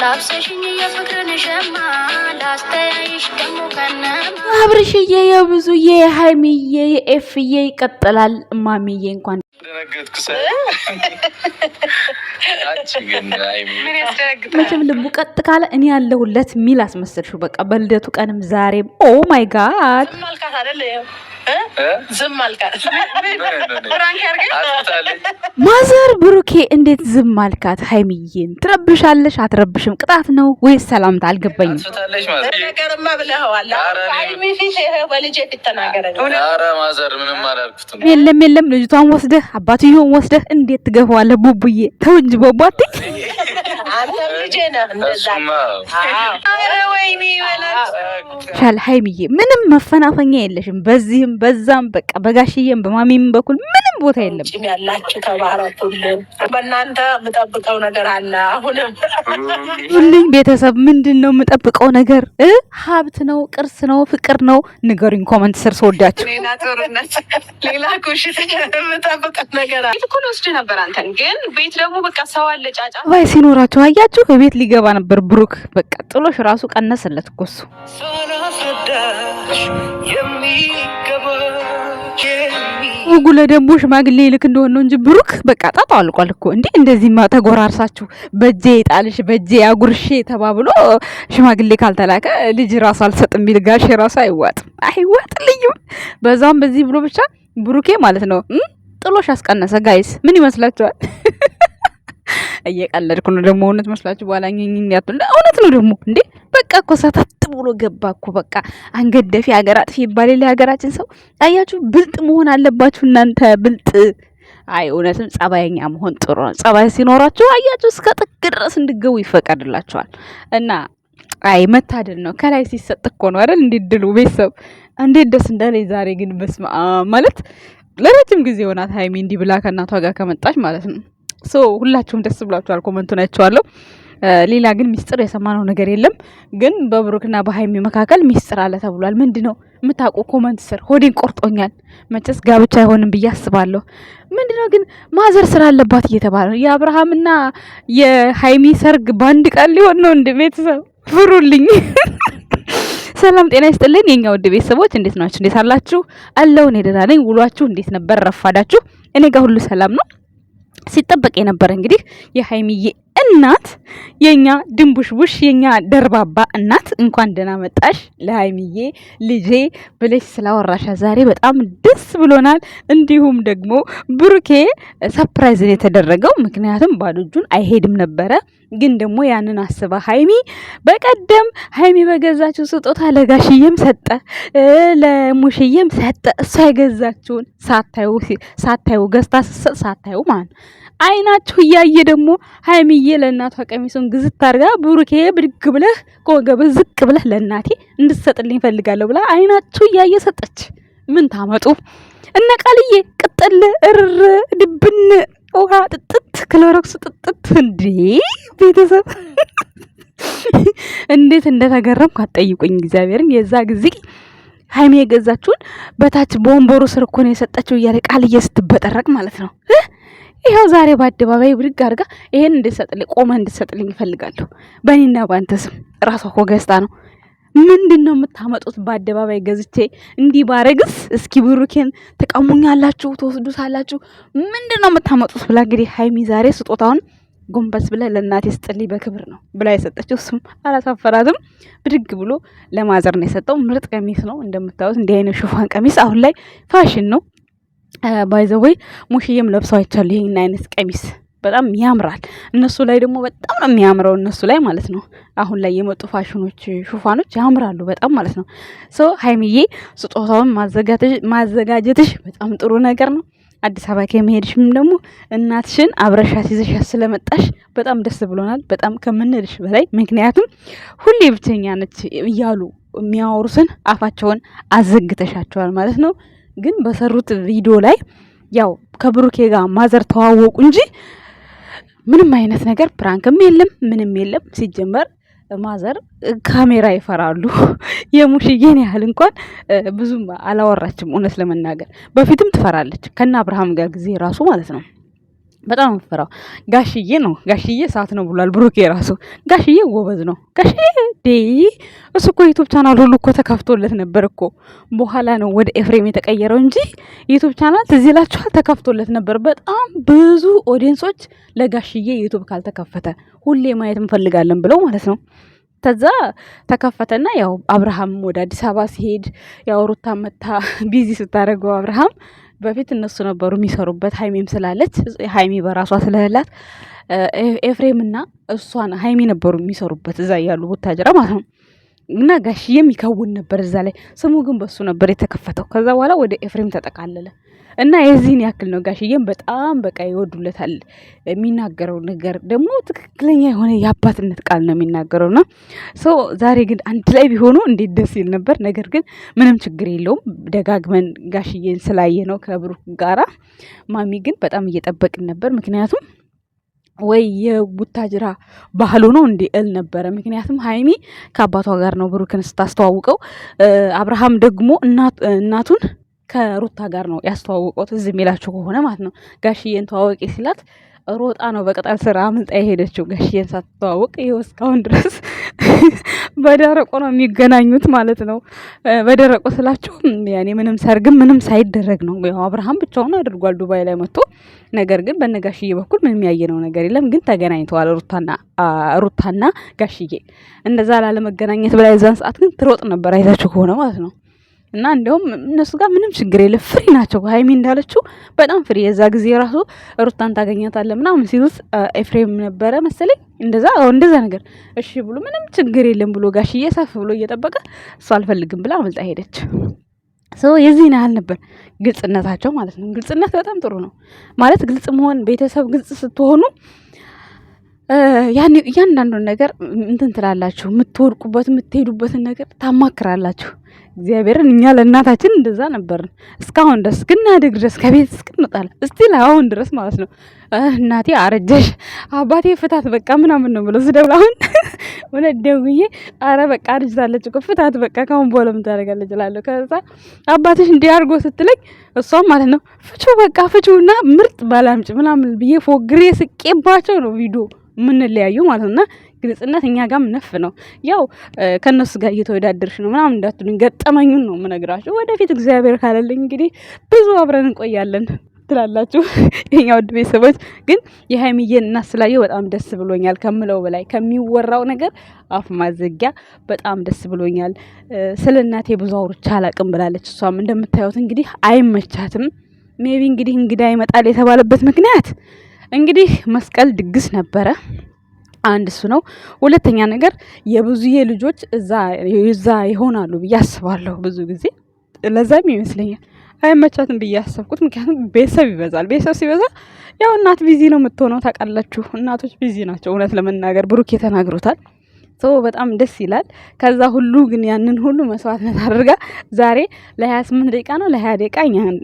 ላብሰሽኝ የፍቅርን ሸማ ላስተያይሽ ደሞ ከነማ አብርሽዬ የብዙዬ ሃይሚዬ ኤፍዬ ይቀጥላል። ማሚዬ እንኳን መቼም ልቡ ቀጥ ካለ እኔ ያለሁለት ሚል አስመሰልሽው። በቃ በልደቱ ቀንም ዛሬም ኦ ማይ ጋድ ዝም አልካት ማዘር ብሩኬ እንዴት ዝም አልካት? ሃይሚዬን ትረብሻለሽ አትረብሽም? ቅጣት ነው ወይስ ሰላምታ? አልገባኝም። ነገርማ ብለኸዋል። ሃይሚ ፊት በልጄ ፊት ተናገረኝ። ኧረ ማዘር ምንም አላልኩትም። የለም የለም ልጅቷን ወስደህ አባትየውን ወስደህ እንዴት ትገፋዋለህ? ቡቡዬ ተው እንጂ ቦቧቴ አንተም ልጄ ነህ። እንደዛ ኧረ ወይኔ ሻል ሃይሚዬ ምንም መፈናፈኛ የለሽም። በዚህም በዛም በቃ በጋሽዬም በማሚም በኩል ምንም ቦታ የለም። ጭም ያላችሁ ተባረኩልን። በእናንተ የምጠብቀው ነገር አለ። አሁንም ሁሉኝ ቤተሰብ ምንድነው የምጠብቀው ነገር? ሀብት ነው፣ ቅርስ ነው፣ ፍቅር ነው? ንገሩኝ ኮመንት ስር ስወዳችሁ። ሌላ ጦርነት፣ ሌላ ኩሽት የምጠብቀው ነገር አለ። እኮ ነው ወስደህ ነበር አንተን። ግን ቤት ደግሞ በቃ ሰው አለ ጫጫ ባይ ሲኖራችሁ አያችሁ። ቤት ሊገባ ነበር ብሩክ። በቃ ጥሎሽ ራሱ ቀነሰለት እኮ እሱ። ጉለ ደንቦ ሽማግሌ ይልክ እንደሆነ ነው እንጂ ብሩክ በቃ ጣጣ አልቋል እኮ። እንዴ እንደዚህማ ተጎራርሳችሁ በጄ ጣልሽ በጄ አጉርሼ ተባብሎ ሽማግሌ ካልተላከ ልጅ ራሱ አልሰጥም ቢል ጋሼ ራሱ አይዋጥልኝም። በዛም በዚህ ብሎ ብቻ ብሩኬ ማለት ነው ጥሎሽ አስቀነሰ። ጋይስ ምን ይመስላችኋል? እየቀለድኩ ነው ደግሞ እውነት መስላችሁ በኋላ ያቱላ እውነት ነው ደግሞ እንዴ በቃ እኮ ሰታት ብሎ ገባ እኮ። በቃ አንገደፊ ሀገር አጥፊ ይባላል የሀገራችን ሰው። አያችሁ ብልጥ መሆን አለባችሁ እናንተ ብልጥ። አይ እውነትም ጸባየኛ መሆን ጥሩ ነው። ጸባይ ሲኖራችሁ አያችሁ እስከ ጥግ ድረስ እንድገቡ ይፈቀድላችኋል። እና አይ መታደል ነው ከላይ ሲሰጥ እኮ ነው አይደል? እንዴት ድሉ ቤተሰብ እንዴት ደስ እንዳለኝ ዛሬ። ግን በስመ አብ ማለት ለረጅም ጊዜ ሆናት ሃይሚ እንዲህ ብላ ከእናቷ ጋር ከመጣች ማለት ነው። ሁላችሁም ደስ ብሏችኋል። ኮመንቱን አይቼዋለሁ። ሌላ ግን ሚስጥር የሰማነው ነገር የለም። ግን በብሩክና በሃይሚ መካከል ሚስጥር አለ ተብሏል። ምንድነው የምታውቁ? ኮመንት ስር ሆዴን ቆርጦኛል። መቼስ ጋብቻ አይሆንም ብዬ አስባለሁ። ምንድነው ግን ማዘር ስራ አለባት እየተባለ ነው። የአብርሃምና የሃይሚ ሰርግ በአንድ ቀን ሊሆን ነው። እንደ ቤተሰብ ፍሩልኝ። ሰላም ጤና ይስጥልን የኛ ውድ ቤተሰቦች፣ እንዴት ናችሁ? እንዴት አላችሁ? አለው እኔ ደህና ነኝ። ውሏችሁ እንዴት ነበር? ረፋዳችሁ? እኔ ጋር ሁሉ ሰላም ነው። ሲጠበቅ የነበረ እንግዲህ የሃይሚዬ እናት የኛ ድንቡሽቡሽ የኛ ደርባባ እናት እንኳን ደህና መጣሽ ለሃይሚዬ ልጄ ብለሽ ስላወራሻ ዛሬ በጣም ደስ ብሎናል። እንዲሁም ደግሞ ብሩኬ ሰርፕራይዝ የተደረገው ምክንያቱም ባዶ እጁን አይሄድም ነበረ። ግን ደግሞ ያንን አስባ ሃይሚ በቀደም ሃይሚ በገዛችው ስጦታ ለጋሽዬም ሰጠ ለሙሽዬም ሰጠ። እሷ የገዛችውን ሳታዩ ገዝታ ስትሰጥ ሳታዩ ማለት አይናችሁ እያየ ደግሞ ሃይሚዬ ለእናቷ ቀሚሱን ግዝት አድርጋ ብሩኬ ብድግ ብለህ ከወገብ ዝቅ ብለህ ለእናቴ እንድትሰጥልኝ ፈልጋለሁ ብላ አይናችሁ እያየ ሰጠች። ምን ታመጡ እነ ቃልዬ ቅጥል እርር ድብን ውሃ ጥጥት ክሎሮክስ ጥጥት። እንዴ ቤተሰብ እንዴት እንደተገረምኩ አትጠይቁኝ። እግዚአብሔርን የዛ ጊዜ ሃይሚ የገዛችውን በታች በወንበሩ ስር እኮ ነው የሰጠችው እያለ ቃልዬ ስትበጠረቅ ማለት ነው። ይሄው ዛሬ በአደባባይ ብድግ አድርጋ ይሄን እንድትሰጥልኝ ቆመህ እንድትሰጥልኝ እፈልጋለሁ በእኔና በአንተ ስም። ራሷ እኮ ገዝታ ነው። ምንድነው የምታመጡት? በአደባባይ ገዝቼ እንዲህ ባረግስ እስኪ ብሩኬን ተቀሙኛላችሁ ተወስዱታላችሁ ምንድነው የምታመጡት ብላ እንግዲህ ሃይሚ ዛሬ ስጦታውን ጎንበስ ብለ ለእናቴ ስጥልኝ በክብር ነው ብላ የሰጠችው። እሱም አላሳፈራትም። ብድግ ብሎ ለማዘር ነው የሰጠው። ምርጥ ቀሚስ ነው እንደምታዩት። እንዲህ አይነት ሽፋን ቀሚስ አሁን ላይ ፋሽን ነው። ባይዘወይ ሙሽዬም ለብሰው አይቻለሁ። ይሄን አይነት ቀሚስ በጣም ያምራል። እነሱ ላይ ደግሞ በጣም ነው የሚያምረው። እነሱ ላይ ማለት ነው አሁን ላይ የመጡ ፋሽኖች ሹፋኖች ያምራሉ በጣም ማለት ነው። ሃይሚዬ ስጦታውን ማዘጋጀትሽ በጣም ጥሩ ነገር ነው። አዲስ አበባ ከመሄድሽም ደግሞ እናትሽን አብረሻት ይዘሻት ስለመጣሽ በጣም ደስ ብሎናል። በጣም ከምንልሽ በላይ ምክንያቱም ሁሌ ብቸኛ ነች እያሉ የሚያወሩትን አፋቸውን አዘግተሻቸዋል ማለት ነው። ግን በሰሩት ቪዲዮ ላይ ያው ከብሩኬ ጋር ማዘር ተዋወቁ እንጂ ምንም አይነት ነገር ፕራንክም የለም ምንም የለም። ሲጀመር ማዘር ካሜራ ይፈራሉ። የሙሽዬን ያህል እንኳን ብዙም አላወራችም እውነት ለመናገር። በፊትም ትፈራለች ከና አብርሃም ጋር ጊዜ ራሱ ማለት ነው። በጣም ፈራው። ጋሽዬ ነው ጋሽዬ ሰዓት ነው ብሏል ብሩኬ ራሱ። ጋሽዬ ጎበዝ ነው ጋሽዬ እሱ እኮ ዩቲዩብ ቻናል ሁሉ እኮ ተከፍቶለት ነበር እኮ። በኋላ ነው ወደ ኤፍሬም የተቀየረው እንጂ ዩቲዩብ ቻናል ትዝ ይላችኋል ተከፍቶለት ነበር። በጣም ብዙ ኦዲየንሶች ለጋሽዬ ዩቲዩብ ካልተከፈተ ሁሌ ማየት እንፈልጋለን ብለው ማለት ነው። ከዛ ተከፈተና ያው አብርሃም ወደ አዲስ አበባ ሲሄድ ያው ሩታ መታ ቢዚ ስታደርገው አብርሃም በፊት እነሱ ነበሩ የሚሰሩበት። ሀይሚም ስላለች ሀይሚ በራሷ ስለሌላት ኤፍሬምና እሷን ሀይሚ ነበሩ የሚሰሩበት እዛ ያሉ ቡታጅራ ማለት ነው። እና ጋሽዬም ይከውን ነበር እዛ ላይ። ስሙ ግን በሱ ነበር የተከፈተው። ከዛ በኋላ ወደ ኤፍሬም ተጠቃለለ እና የዚህን ያክል ነው። ጋሽዬም በጣም በቃ ይወዱለታል። የሚናገረው ነገር ደግሞ ትክክለኛ የሆነ የአባትነት ቃል ነው የሚናገረውና ዛሬ ግን አንድ ላይ ቢሆኑ እንዴት ደስ ይል ነበር። ነገር ግን ምንም ችግር የለውም። ደጋግመን ጋሽዬን ስላየ ነው ከብሩክ ጋራ። ማሚ ግን በጣም እየጠበቅን ነበር። ምክንያቱም ወይ የቡታጅራ ባህሉ ነው እንዴ እል ነበረ። ምክንያቱም ሀይሚ ከአባቷ ጋር ነው ብሩክን ስታስተዋውቀው፣ አብርሃም ደግሞ እናቱን ከሩታ ጋር ነው ያስተዋውቀው። እዚህ የሚላችሁ ከሆነ ማለት ነው። ጋሽዬን ተዋወቂ ሲላት ሮጣ ነው በቅጠል ስራ አምልጣ የሄደችው። ጋሽዬን ሳትተዋወቅ ይኸው እስካሁን ድረስ በደረቆ ነው የሚገናኙት ማለት ነው። በደረቆ ስላችሁ ያኔ ምንም ሰርግም ምንም ሳይደረግ ነው። ያው አብርሃም ብቻውን አድርጓል ዱባይ ላይ መጥቶ። ነገር ግን በነጋሽዬ በኩል ምንም ያየነው ነገር የለም። ግን ተገናኝተዋል ሩታና ጋሽዬ። እንደዛ ላለመገናኘት በላይ የዛን ሰዓት ግን ትሮጥ ነበር አይታችሁ ከሆነ ማለት ነው። እና እንደውም እነሱ ጋር ምንም ችግር የለም። ፍሪ ናቸው። ሀይሚ እንዳለችው በጣም ፍሪ። የዛ ጊዜ ራሱ ሩታን ታገኛታለህ ምናምን ሲሉት ኤፍሬም ነበረ መሰለኝ እንደዛ ነገር እሺ ብሎ ምንም ችግር የለም ብሎ ጋሽዬ ሰፍ ብሎ እየጠበቀ እሱ አልፈልግም ብላ አመልጣ ሄደች። የዚህን ያህል ነበር ግልጽነታቸው ማለት ነው። ግልጽነት በጣም ጥሩ ነው ማለት ግልጽ መሆን። ቤተሰብ ግልጽ ስትሆኑ ያን እያንዳንዱን ነገር እንትን ትላላችሁ። የምትወድቁበት የምትሄዱበትን ነገር ታማክራላችሁ። እግዚአብሔርን እኛ ለእናታችን እንደዛ ነበርን እስካሁን ድረስ ግናድግ ድረስ ከቤት እስክንወጣለን እስቲል አሁን ድረስ ማለት ነው። እናቴ አረጀሽ አባቴ ፍታት በቃ ምናምን ነው ብለው ስደውል አሁን እውነት ደውዬ አረ በቃ አርጅታለች እኮ ፍታት በቃ ካሁን በኋላ ምን ታደርጋለች እላለሁ። ከዛ አባትሽ እንዲህ አድርጎ ስትለኝ እሷም ማለት ነው ፍቹ በቃ ፍቹና ምርጥ ባላምጭ ምናምን ብዬ ፎግሬ ስቄባቸው ነው ቪዲዮ የምንለያዩ ማለት ነውና ግልጽነት እኛ ጋርም ነፍ ነው። ያው ከነሱ ጋር እየተወዳደርሽ ነው ምናምን እንዳትሉኝ፣ ገጠመኙን ነው የምነግራችሁ። ወደፊት እግዚአብሔር ካለልኝ እንግዲህ ብዙ አብረን እንቆያለን ትላላችሁ የኛ ውድ ቤተሰቦች። ግን የሀይሚዬን እናት ስላየው በጣም ደስ ብሎኛል ከምለው በላይ ከሚወራው ነገር አፍ ማዘጊያ በጣም ደስ ብሎኛል። ስለ እናቴ ብዙ አውርቻ አላቅም ብላለች። እሷም እንደምታዩት እንግዲህ አይመቻትም። ሜቢ እንግዲህ እንግዳ ይመጣል የተባለበት ምክንያት እንግዲህ መስቀል ድግስ ነበረ። አንድ እሱ ነው። ሁለተኛ ነገር የብዙዬ ልጆች እዛ ይሆናሉ ብዬ አስባለሁ ብዙ ጊዜ። ለዛም ይመስለኛል አይመቻትም ብዬ አሰብኩት። ምክንያቱም ቤተሰብ ይበዛል። ቤተሰብ ሲበዛ ያው እናት ቢዚ ነው የምትሆነው። ታውቃላችሁ እናቶች ቢዚ ናቸው። እውነት ለመናገር ብሩክ ተናግሮታል። በጣም ደስ ይላል። ከዛ ሁሉ ግን ያንን ሁሉ መስዋዕትነት አድርጋ ዛሬ ለ28 ደቂቃ ነው ለ20 ደቂቃ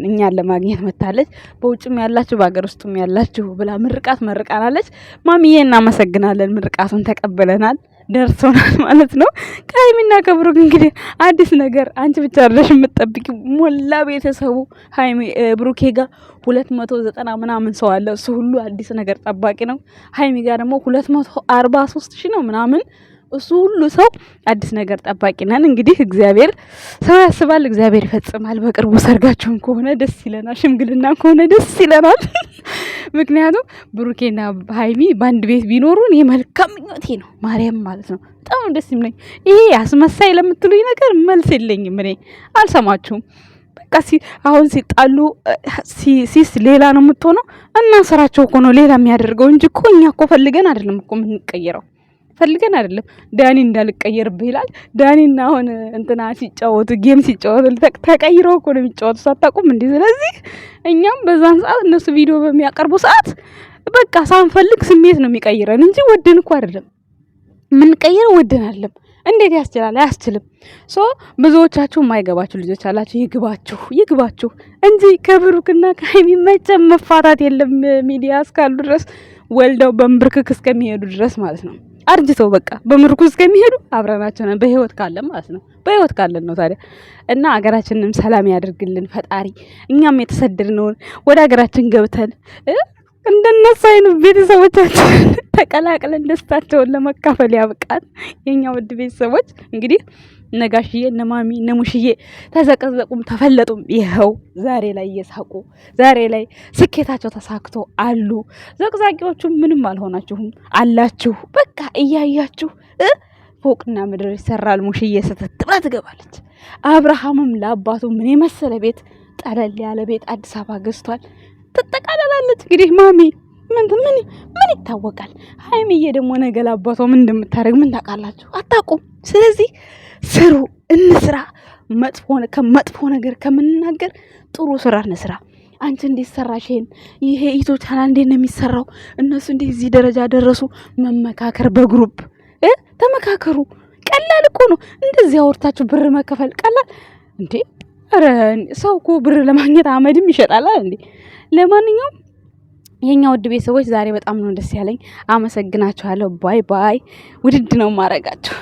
እኛን ለማግኘት መታለች። በውጭም ያላችሁ በአገር ውስጥም ያላችሁ ብላ ምርቃት መርቃናለች። ማሚዬ እናመሰግናለን። ምርቃቱን ተቀበለናል፣ ደርሶናል ማለት ነው። ከሀይሚና ከብሩክ እንግዲህ አዲስ ነገር አንቺ ብቻ አይደለሽ የምትጠብቂ። ሞላ ቤተሰቡ ሀይሚ ብሩኬ ጋር 290 ምናምን ሰው አለ። እሱ ሁሉ አዲስ ነገር ጠባቂ ነው። ሀይሚ ጋር ደግሞ 243 ሺህ ነው ምናምን እሱ ሁሉ ሰው አዲስ ነገር ጠባቂ ነን። እንግዲህ እግዚአብሔር ሰው ያስባል፣ እግዚአብሔር ይፈጽማል። በቅርቡ ሰርጋችሁን ከሆነ ደስ ይለናል፣ ሽምግልና ከሆነ ደስ ይለናል። ምክንያቱም ብሩኬና ሀይሚ በአንድ ቤት ቢኖሩ እኔ መልካም ምኞቴ ነው። ማርያም ማለት ነው በጣም ደስ ይለኝ። ይሄ አስመሳይ ለምትሉኝ ነገር መልስ የለኝም። እኔ አልሰማችሁም። በቃ አሁን ሲጣሉ ሲስ ሌላ ነው የምትሆነው እና ስራቸው እኮ ነው ሌላ የሚያደርገው እንጂ እኮ እኛ እኮ ፈልገን አይደለም እኮ የምንቀየረው ፈልገን አይደለም። ዳኒ እንዳልቀየርብህ ይላል። ዳኒና አሁን እንትና ሲጫወቱ ጌም ሲጫወቱ ተቀይረው እኮ ነው የሚጫወቱ። ሳታውቁም እንዴ? ስለዚህ እኛም በዛን ሰዓት እነሱ ቪዲዮ በሚያቀርቡ ሰዓት በቃ ሳንፈልግ ስሜት ነው የሚቀይረን እንጂ ወደን እኮ አይደለም የምንቀይረው። ወደን አይደለም። እንዴት ያስችላል? አያስችልም። ብዙዎቻችሁ የማይገባችሁ ልጆች አላችሁ። ይግባችሁ እንጂ ከብሩክና ከሀይሚ መቼም መፋታት የለም። ሚዲያ እስካሉ ድረስ ወልደው በምብርክክ እስከሚሄዱ ድረስ ማለት ነው። አርጅተው በቃ በምርኩዝ እስከሚሄዱ አብረናቸው ነን። በህይወት ካለን ማለት ነው። በህይወት ካለን ነው ታዲያ። እና ሀገራችንንም ሰላም ያደርግልን ፈጣሪ። እኛም የተሰደድነውን ወደ ሀገራችን ገብተን እንደነሱ አይነት ቤተሰቦቻችን ተቀላቅለን ደስታቸውን ለመካፈል ያብቃን። የኛ ውድ ቤተሰቦች እንግዲህ ነጋሽዬ እነማሚ እነሙሽዬ ተዘቀዘቁም ተፈለጡም ይኸው ዛሬ ላይ እየሳቁ ዛሬ ላይ ስኬታቸው ተሳክቶ አሉ። ዘቅዛቂዎቹ ምንም አልሆናችሁም አላችሁ። በቃ እያያችሁ ፎቅና ምድር ይሰራል። ሙሽዬ ስትት ብላ ትገባለች። አብርሃምም ለአባቱ ምን የመሰለ ቤት ጠለል ያለ ቤት አዲስ አበባ ገዝቷል። ትጠቃለላለች። እንግዲህ ማሚ ምን ይታወቃል። ሀይሚዬ ደግሞ ነገ ለአባቷ ምን እንደምታደርግ ምን ታውቃላችሁ? አታውቁም። ስለዚህ ስሩ፣ እንስራ። መጥፎ ነገር ከምንናገር ጥሩ ስራ እንስራ። አንቺ እንዴት ሰራሽ? ይሄ ዩቲዩብ ቻናል እንዴት ነው የሚሰራው? እነሱ እንዴት እዚህ ደረጃ ደረሱ? መመካከር በግሩፕ ተመካከሩ። ቀላል እኮ ነው። እንደዚህ አውርታችሁ ብር መከፈል ቀላል እንዴ? ኧረ ሰው እኮ ብር ለማግኘት አመድም ይሸጣል እንዴ? ለማንኛውም የኛ ውድ ቤተሰቦች ዛሬ በጣም ነው ደስ ያለኝ። አመሰግናችኋለሁ። ባይ ባይ። ውድድ ነው ማረጋችሁ።